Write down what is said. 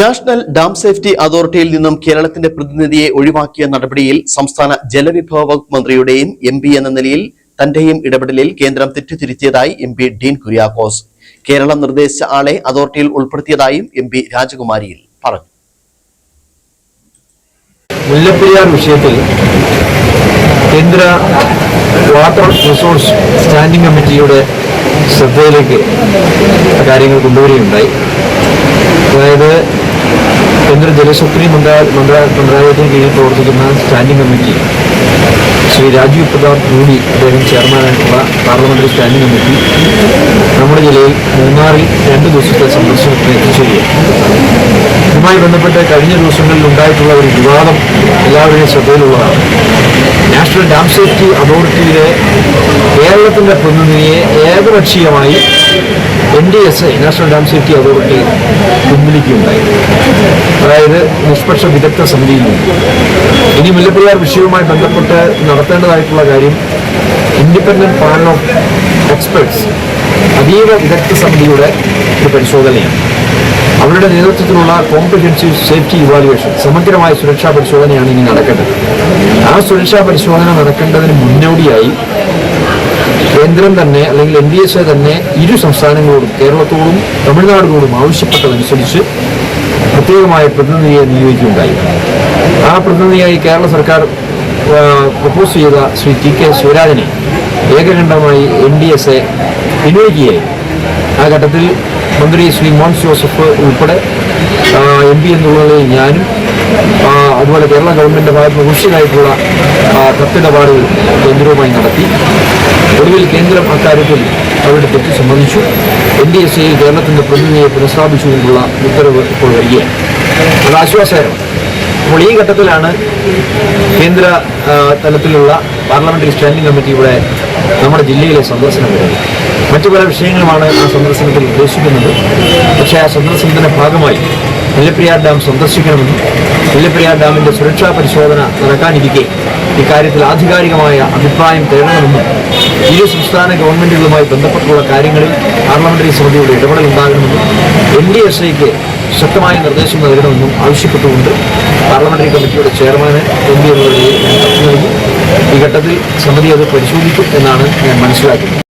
National dam safety അതോറിറ്റിയിൽ നിന്നും കേരളത്തിന്റെ പ്രതിനിധിയെ ഒഴിവാക്കിയ നടപടിയിൽ സംസ്ഥാന ജലവിഭവ വകുപ്പ് മന്ത്രിയുടെയും എംപി എന്ന നിലയിൽ തന്റെയും ഇടപെടലിൽ കേന്ദ്രം തെറ്റുതിരുത്തിയതായി എംപി ഡീൻ കുര്യാക്കോസ്. കേരളം നിർദ്ദേശിച്ച ആളെ അതോറിറ്റിയിൽ ഉൾപ്പെടുത്തിയതായും എംപി രാജകുമാരിയിൽ പറഞ്ഞു. മുല്ലപ്പെരിയാർ വിഷയത്തിൽ കേന്ദ്ര വാട്ടർ റിസോഴ്സ് സ്റ്റാൻഡിംഗ് കമ്മിറ്റിയുടെ ശ്രദ്ധയിലേക്ക് കാര്യങ്ങൾ കൊണ്ടുവരികയുണ്ടായി. അതായത് കേന്ദ്ര ജലശക്തി മന്ത്രാലയത്തിന് കീഴിൽ പ്രവർത്തിക്കുന്ന സ്റ്റാൻഡിംഗ് കമ്മിറ്റി ശ്രീ രാജീവ് പ്രതാപ് റൂഡി അദ്ദേഹം ചെയർമാനായിട്ടുള്ള പാർലമെന്ററി സ്റ്റാൻഡിംഗ് കമ്മിറ്റി നമ്മുടെ ജില്ലയിൽ മൂന്നാറിൽ 2 ദിവസത്തെ സന്ദർശനത്തിന് എത്തിച്ചേരുകയാണ്. ഇതുമായി ബന്ധപ്പെട്ട് കഴിഞ്ഞ ദിവസങ്ങളിൽ ഉണ്ടായിട്ടുള്ള ഒരു വിവാദം എല്ലാവരുടെയും ശ്രദ്ധയിലുള്ളതാണ്. നാഷണൽ ഡാം സേഫ്റ്റി അതോറിറ്റിയിലെ കേരളത്തിന്റെ പ്രതിനിധിയെ ഏകപക്ഷീയമായി NDSA national dam safety authority പിൻവലിക്കുകയുണ്ടായി. അതായത് നിഷ്പക്ഷ വിദഗ്ധ സമിതിയിൽ നിന്ന്. ഇനി മുല്ലപ്പെരിയാർ വിഷയവുമായി ബന്ധപ്പെട്ട് നടത്തേണ്ടതായിട്ടുള്ള കാര്യം ഇൻഡിപെൻഡന്റ് പാനൽ ഓഫ് എക്സ്പെർട്സ് അതീവ വിദഗ്ധ സമിതിയുടെ ഒരു പരിശോധനയാണ്. അവരുടെ നേതൃത്വത്തിലുള്ള കോംപ്രിഹെൻസീവ് സേഫ്റ്റി ഇവാലുവേഷൻ, സമഗ്രമായ സുരക്ഷാ പരിശോധനയാണ് ഇനി നടക്കേണ്ടത്. ആ സുരക്ഷാ പരിശോധന നടക്കേണ്ടതിന് മുന്നോടിയായി കേന്ദ്രം തന്നെ അല്ലെങ്കിൽ NDSA തന്നെ ഇരു സംസ്ഥാനങ്ങളോടും കേരളത്തോടും തമിഴ്നാടിനോടും ആവശ്യപ്പെട്ടതനുസരിച്ച് പ്രത്യേകമായ പ്രതിനിധിയെ നിയോഗിക്കുകയുണ്ടായി. ആ പ്രതിനിധിയായി കേരള സർക്കാർ പ്രപ്പോസ് ചെയ്ത ശ്രീ TK ശിവരാജനെ ഏകകണ്ഠമായി NDSA പിൻവലിക്കുകയായി. ആ ഘട്ടത്തിൽ മന്ത്രി ശ്രീ മോൻസ് ജോസഫ് ഉൾപ്പെടെ MP എന്നുള്ളതിൽ ഞാനും അതുപോലെ കേരള ഗവൺമെന്റിന്റെ ഭാഗത്ത് കൃഷിയായിട്ടുള്ള കത്തിടപാടുകൾ കേന്ദ്രവുമായി നടത്തി. ഒടുവിൽ കേന്ദ്രം അക്കാര്യത്തിൽ അവരുടെ തെറ്റ് സമ്മതിച്ചു. NDSAയിൽ കേരളത്തിന്റെ പ്രതിനിധിയെ പുനഃസ്ഥാപിച്ചുകൊണ്ടുള്ള ഉത്തരവ് ഇപ്പോൾ വരികയാണ്. അത് ആശ്വാസകരമാണ്. അപ്പോൾ ഈ ഘട്ടത്തിലാണ് കേന്ദ്ര തലത്തിലുള്ള പാർലമെന്ററി സ്റ്റാൻഡിംഗ് കമ്മിറ്റിയുടെ നമ്മുടെ ജില്ലയിലെ സന്ദർശനം വരുന്നത്. മറ്റു പല വിഷയങ്ങളുമാണ് ആ സന്ദർശനത്തിൽ ഉദ്ദേശിക്കുന്നത്. പക്ഷേ ആ സന്ദർശനത്തിന്റെ ഭാഗമായി മുല്ലപ്പെരിയാർ ഡാം സന്ദർശിക്കണമെന്നും മുല്ലപ്പെരിയാർ ഡാമിന്റെ സുരക്ഷാ പരിശോധന നടക്കാനിരിക്കെ ഇക്കാര്യത്തിൽ ആധികാരികമായ അഭിപ്രായം തേടണമെന്നും ഇരു സംസ്ഥാന ഗവൺമെന്റുകളുമായി ബന്ധപ്പെട്ടുള്ള കാര്യങ്ങളിൽ പാർലമെന്ററി സമിതിയുടെ ഇടപെടൽ ഉണ്ടാകണമെന്നും NDSAയ്ക്ക് ശക്തമായ നിർദ്ദേശം നൽകണമെന്നും ആവശ്യപ്പെട്ടുകൊണ്ട് പാർലമെന്ററി കമ്മിറ്റിയുടെ ചെയർമാന് MP എന്നവരെ ഞാൻ കത്ത് നൽകി. ഈ ഘട്ടത്തിൽ സമിതി അത് പരിശോധിക്കും എന്നാണ് ഞാൻ മനസ്സിലാക്കുന്നത്.